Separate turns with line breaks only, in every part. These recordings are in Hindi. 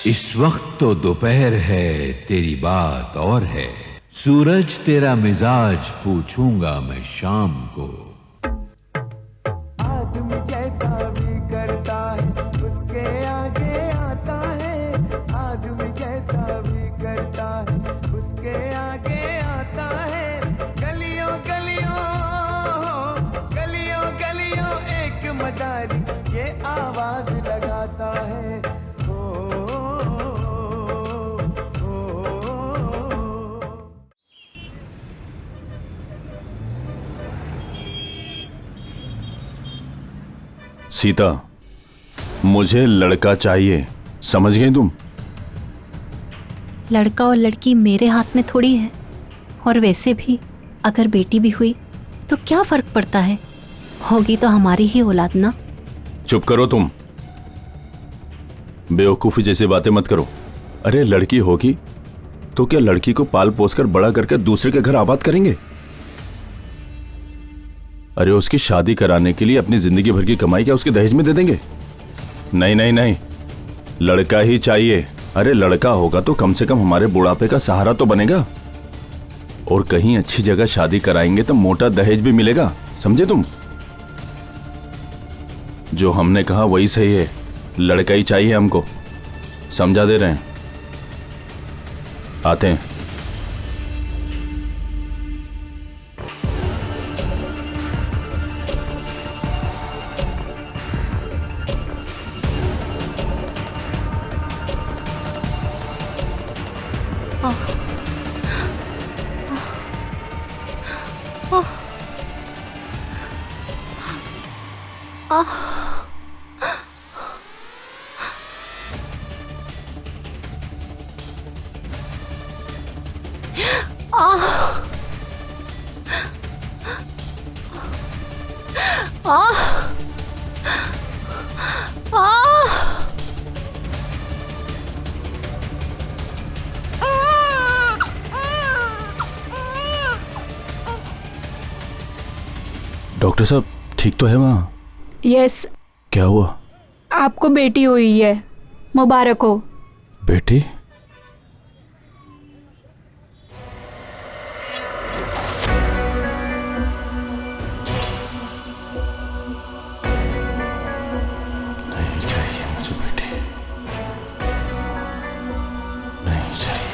इस वक्त तो दोपहर है, तेरी बात और है। सूरज तेरा मिजाज पूछूंगा मैं शाम को।
आदमी जैसा भी करता है उसके आगे आता है। आदमी जैसा भी करता है उसके आगे आता है। गलियों गलियों गलियों गलियों एक मदारी ये आवाज लगाता है।
सीता, मुझे लड़का चाहिए, समझ गई तुम?
लड़का और लड़की मेरे हाथ में थोड़ी है। और वैसे भी अगर बेटी भी हुई तो क्या फर्क पड़ता है, होगी तो हमारी ही औलाद ना।
चुप करो तुम, बेवकूफी जैसी बातें मत करो। अरे लड़की होगी तो क्या लड़की को पाल पोस कर बड़ा करके दूसरे के घर आबाद करेंगे? अरे उसकी शादी कराने के लिए अपनी जिंदगी भर की कमाई क्या उसके दहेज में दे देंगे? नहीं नहीं नहीं, लड़का ही चाहिए। अरे लड़का होगा तो कम से कम हमारे बुढ़ापे का सहारा तो बनेगा। और कहीं अच्छी जगह शादी कराएंगे तो मोटा दहेज भी मिलेगा, समझे तुम? जो हमने कहा वही सही है, लड़का ही चाहिए हमको। समझा दे रहे हैं, आते हैं। डॉक्टर साहब ठीक तो है वहाँ?
यस।
क्या हुआ?
आपको बेटी हुई है, मुबारक हो।
बेटी? नहीं चाहिए मुझे बेटी, नहीं चाहिए।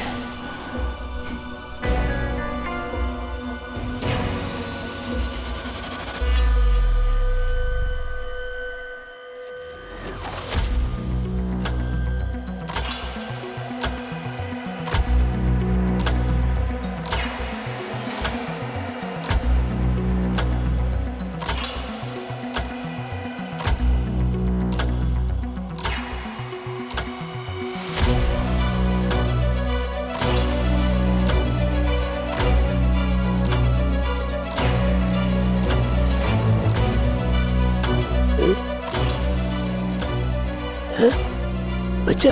बच्चा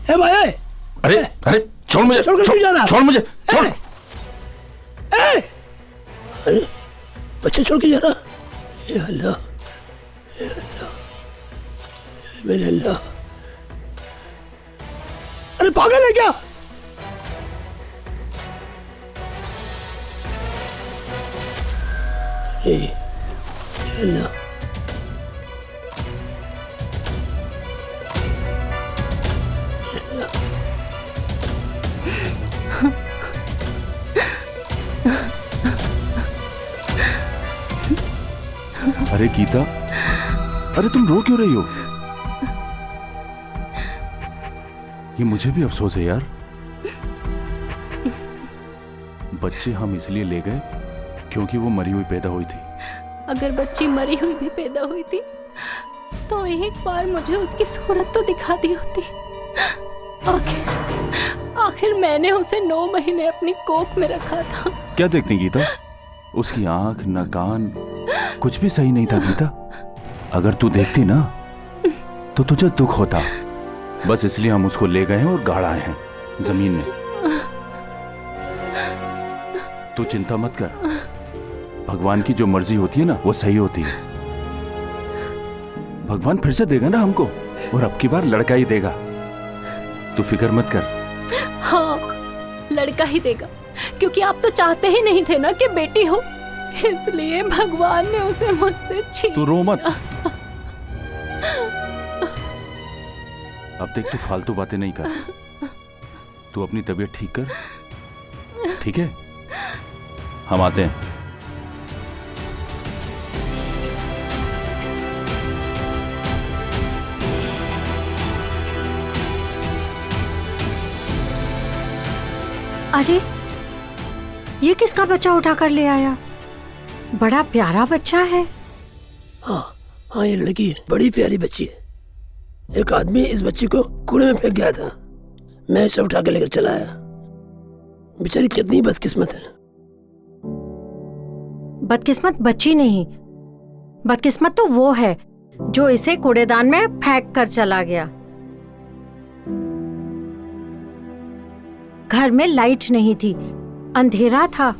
ए भाई ए,
अरे अरे छोड़ मुझे,
छोड़ कर क्यों जा रहा?
छोड़ मुझे, छोड़।
अरे बच्चा छोड़ के जा रहा? या अल्लाह, या अल्लाह, मेरे अल्लाह। अरे पागल है क्या? अरे या अल्लाह।
अरे गीता, अरे तुम रो क्यों रही हो? ये मुझे भी अफसोस है यार। बच्चे हम इसलिए ले गए क्योंकि वो मरी हुई पैदा हुई थी।
अगर बच्ची मरी हुई भी पैदा हुई थी तो एक बार मुझे उसकी सूरत तो दिखा दी होती। आखिर मैंने उसे 9 महीने अपनी कोख में रखा था।
क्या देखती गीता? उसकी आंख न कान कुछ भी सही नहीं था गीता। अगर तू देखती ना तो तुझे दुख होता। बस इसलिए हम उसको ले गए हैं और गाड़ आए हैं जमीन में। तू चिंता मत कर, भगवान की जो मर्जी होती है ना वो सही होती है। भगवान फिर से देगा ना हमको, और अब की बार लड़का ही देगा। तू फिक्र मत कर।
हाँ, लड़का ही देगा, क्योंकि आप तो चाहते ही नहीं थे ना कि बेटी हो, इसलिए भगवान ने उसे मुझसे छीन।
तू रो मत। अब देख, तू फालतू बातें नहीं कर। तू अपनी तबीयत ठीक कर, ठीक है? हम आते हैं।
अरे, ये किसका बच्चा उठा कर ले आया? बड़ा प्यारा बच्चा है।
हाँ, ये लड़की है, बड़ी प्यारी बच्ची है। एक आदमी इस बच्ची को कूड़े में फेंक गया था, मैं इसे उठा के लेकर चला आया। बेचारी कितनी बदकिस्मत है।
बदकिस्मत बच्ची नहीं, बदकिस्मत तो वो है जो इसे कूड़ेदान में फेंक कर चला गया। घर में लाइट नहीं थी, अंधेरा था।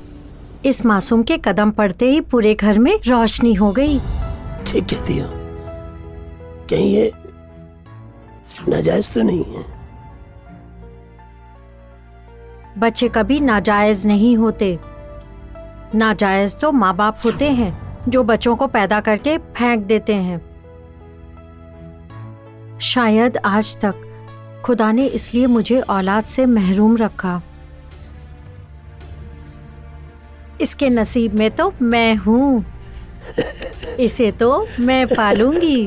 इस मासूम के कदम पड़ते ही पूरे घर में रोशनी हो गई।
ठीक कहती हो, कहीं ये नाजायज तो नहीं है?
बच्चे कभी नाजायज नहीं होते। नाजायज तो माँ बाप होते हैं जो बच्चों को पैदा करके फेंक देते हैं। शायद आज तक खुदा ने इसलिए मुझे औलाद से महरूम रखा। इसके नसीब में तो मैं हूँ, इसे तो मैं पालूंगी।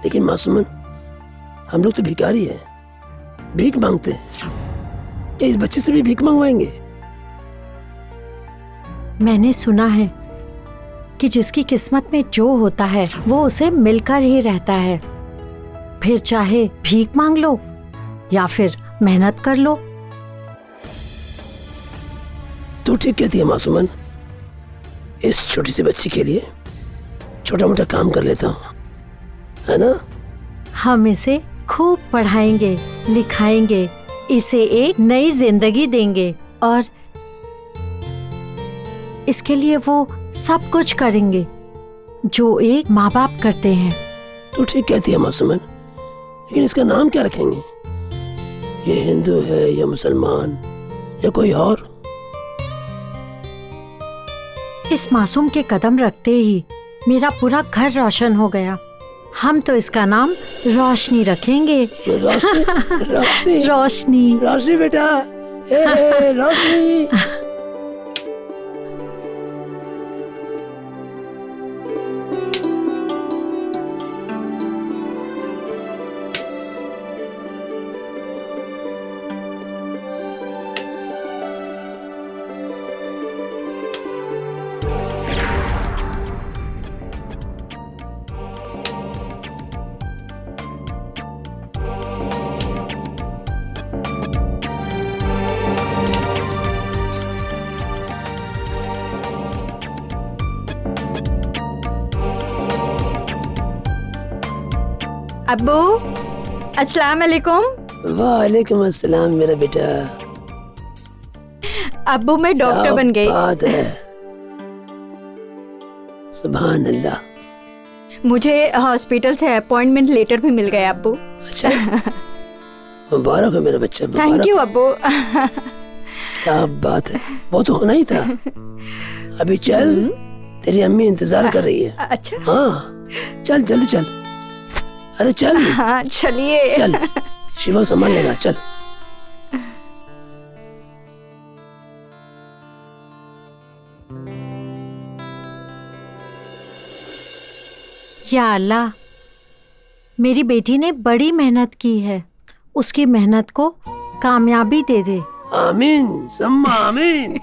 लेकिन मासूमन, हम लोग तो भिखारी हैं, भीख मांगते हैं। क्या इस बच्चे से भी भीख मंगवाएंगे?
मैंने सुना है कि जिसकी किस्मत में जो होता है वो उसे मिलकर ही रहता है। फिर चाहे भीख मांग लो या फिर मेहनत कर लो।
तू ठीक कहती है मासूमन। इस छोटी सी बच्ची के लिए छोटा मोटा काम कर लेता हूँ, है ना?
हम इसे खूब पढ़ाएंगे, लिखाएंगे, इसे एक नई जिंदगी देंगे और इसके लिए वो सब कुछ करेंगे जो एक माँ बाप करते हैं।
तू ठीक कहती है मासूमन, लेकिन इसका नाम क्या रखेंगे? ये हिंदू है या मुसलमान या कोई और?
इस मासूम के कदम रखते ही मेरा पूरा घर रोशन हो गया। हम तो इसका नाम रोशनी रखेंगे।
रोशनी, रोशनी,
रोशनी।
रोशनी बेटा, ए रोशनी।
अब्बू, अस्सलाम वालेकुम।
वालेकुम अस्सलाम मेरा बेटा।
अब्बू मैं डॉक्टर
क्या
बन गई।
बात है, सुभान अल्लाह।
मुझे हॉस्पिटल से अपॉइंटमेंट लेटर भी मिल गया अब्बू।
अच्छा, मुबारक हो मेरा बच्चा,
थैंक
मुबारक।
यू अब्बू।
क्या बात है, वो तो होना ही था। अभी चल, तेरी अम्मी इंतजार कर रही है।
अच्छा,
हाँ चल, जल्दी चल। अरे चल,
हाँ चलिए।
चल, शिवा संभाल लेगा, चल।
या अल्लाह, मेरी बेटी ने बड़ी मेहनत की है, उसकी मेहनत को कामयाबी दे दे।
आमीन सम्मा आमीन।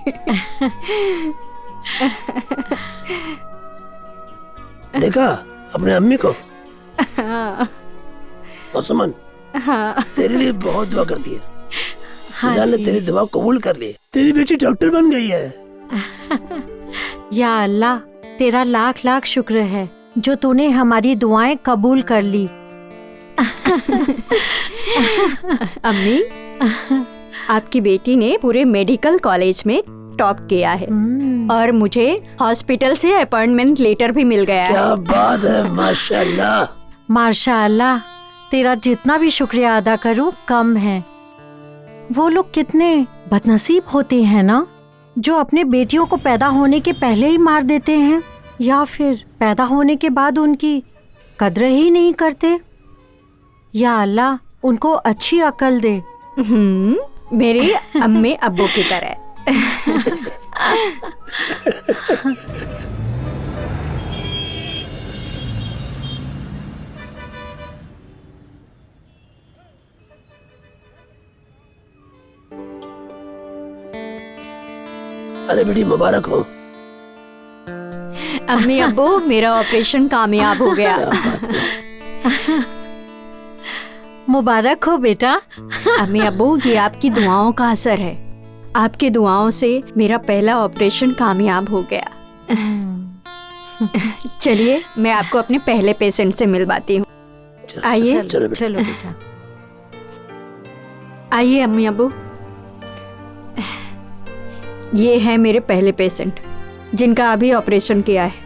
देखा अपने अम्मी को? सुमन, तेरे लिए बहुत दुआ करती है। खुदा ने तेरी दुआ कबूल कर ली। तेरी बेटी डॉक्टर बन गई है।
या अल्लाह, तेरा लाख लाख शुक्र है जो तूने हमारी दुआएं कबूल कर ली।
अम्मी, आपकी बेटी ने पूरे मेडिकल कॉलेज में टॉप किया है। और मुझे हॉस्पिटल से अपॉइंटमेंट लेटर भी मिल गया है।
क्या बात है, माशाल्लाह।
माशाअल्लाह, तेरा जितना भी शुक्रिया अदा करूं कम है। वो लोग कितने बदनसीब होते हैं ना, जो अपने बेटियों को पैदा होने के पहले ही मार देते हैं या फिर पैदा होने के बाद उनकी कद्र ही नहीं करते। या अल्लाह उनको अच्छी अकल दे।
मेरी अम्मी अब्बू की तरह।
अरे बेटी मुबारक हो।
अम्मी अब्बू, मेरा ऑपरेशन कामयाब हो गया।
मुबारक हो बेटा।
अम्मी अब्बू, ये आपकी दुआओं का असर है। आपकी दुआओं से मेरा पहला ऑपरेशन कामयाब हो गया। चलिए, मैं आपको अपने पहले पेशेंट से मिलवाती हूँ। आइए।
चलो बेटा।
चलो बेटा।
आइए अम्मी अब्बू, ये है मेरे पहले पेशेंट जिनका अभी ऑपरेशन किया है।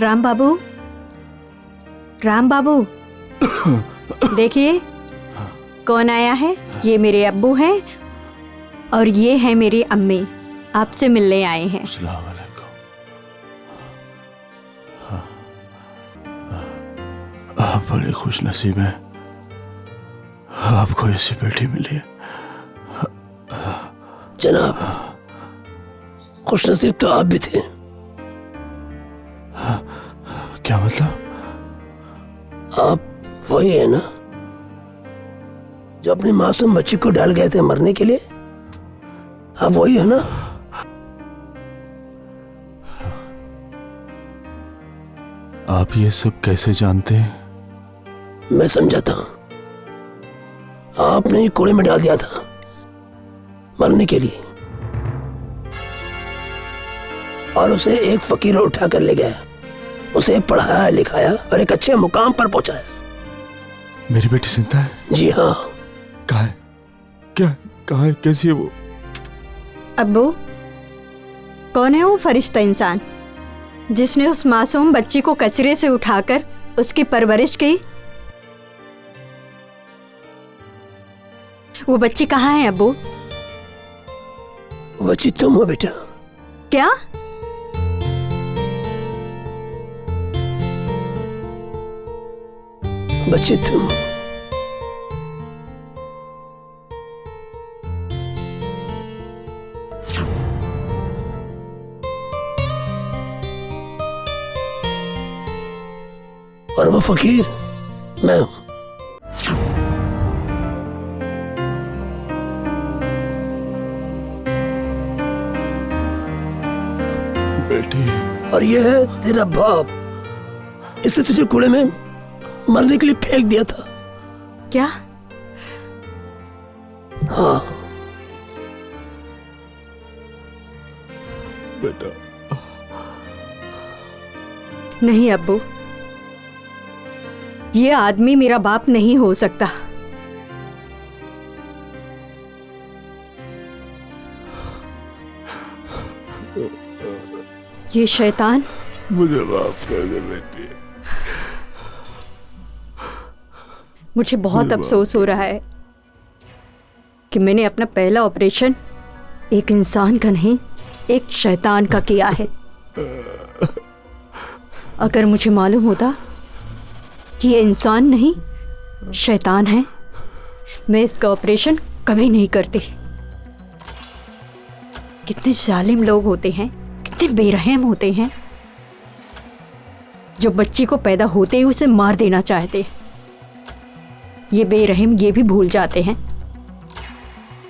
राम बाबू, राम बाबू, देखिए कौन आया है। ये मेरे अब्बू हैं और ये है मेरी अम्मी, आपसे मिलने आए हैं।
आप बड़े खुश नसीब हैं, आपको ऐसी बेटी मिली है।
जनाब, खुश नसीब तो आप भी थे।
क्या मतलब?
आप वही है ना जो अपनी मासूम बच्ची को डाल गए थे मरने के लिए? आप वही है ना?
आप ये सब कैसे जानते हैं?
मैं समझाता हूं। आपने ही कूड़े में डाल दिया था मरने के लिए और उसे एक फकीर उठा कर ले गया, उसे पढ़ाया लिखाया और एक अच्छे मुकाम पर पहुंचाया।
मेरी बेटी जिंदा है?
जी हाँ।
कहाँ है? क्या? कहाँ है? कैसी है वो?
अब्बू, कौन है वो फरिश्ता इंसान जिसने उस मासूम बच्ची को कचरे से उठाकर उसकी परवरिश की? वो बच्ची कहाँ है अब्बू?
वो बच्ची तुम हो बेटा।
क्या?
बच्ची तुम। और वो फकीर मैं हूं।
बेटी।
और ये है तेरा बाप, इसने तुझे कूड़े में मरने के लिए फेंक दिया था।
क्या?
हाँ
बेटा।
नहीं अब्बू, ये आदमी मेरा बाप नहीं हो सकता। ये शैतान।
मुझे माफ कर दे बेटी।
मुझे बहुत अफसोस हो रहा है कि मैंने अपना पहला ऑपरेशन एक इंसान का नहीं, एक शैतान का किया है। अगर मुझे मालूम होता कि ये इंसान नहीं शैतान है, मैं इसका ऑपरेशन कभी नहीं करती। कितने जालिम लोग होते हैं, कितने बेरहम होते हैं, जो बच्ची को पैदा होते ही उसे मार देना चाहते हैं। ये बेरहम ये भी भूल जाते हैं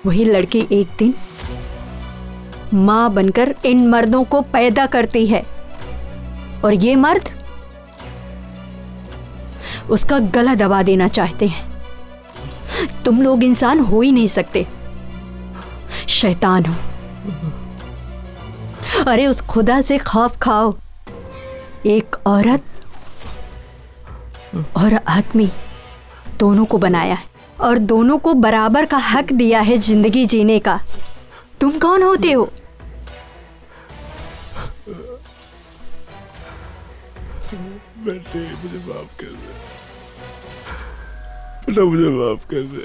वही लड़की एक दिन माँ बनकर इन मर्दों को पैदा करती है और ये मर्द उसका गला दबा देना चाहते हैं। तुम लोग इंसान हो ही नहीं सकते, शैतान हो। अरे उस खुदा से खौफ खाओ, एक औरत और आदमी दोनों को बनाया है। और दोनों को बराबर का हक दिया है जिंदगी जीने का। तुम कौन होते हो?
बेटे मुझे माफ कर दे, बेटा मुझे माफ कर दे।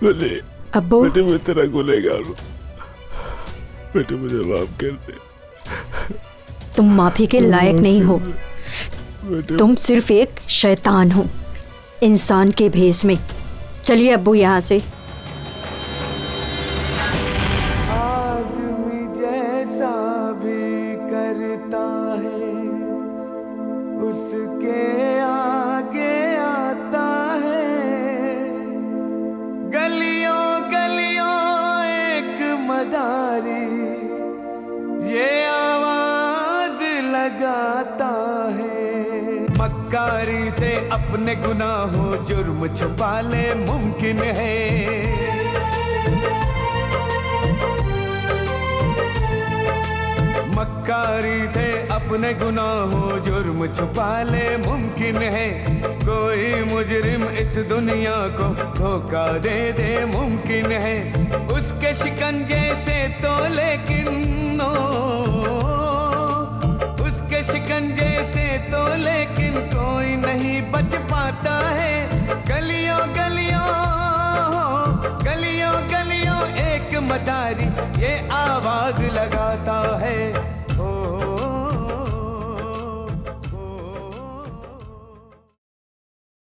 बेटे
अब्बू,
बेटे मैं तेरा गुनहगार हूँ, बेटे मुझे माफ कर दे।
तुम माफी के लायक नहीं हो।
बेटे
तुम सिर्फ एक शैतान हो, इंसान के भेष में। चलिए अब्बू यहाँ से।
आदमी जैसा भी करता है उसके आगे आता है। गलियों गलियों एक मदारी ये आवाज लगाता है। मक्कारी से अपने गुनाहों जुर्म छुपा ले मुमकिन है। मक्कारी से अपने गुनाहों जुर्म छुपा ले मुमकिन है। कोई मुजरिम इस दुनिया को धोखा दे दे मुमकिन है। उसके शिकंजे से तो लेकिन उसके शिकंजे से तो लेकिन कोई नहीं बच पाता है। गलियों गलियों गलियों गलियों एक मदारी ये आवाज लगाता है।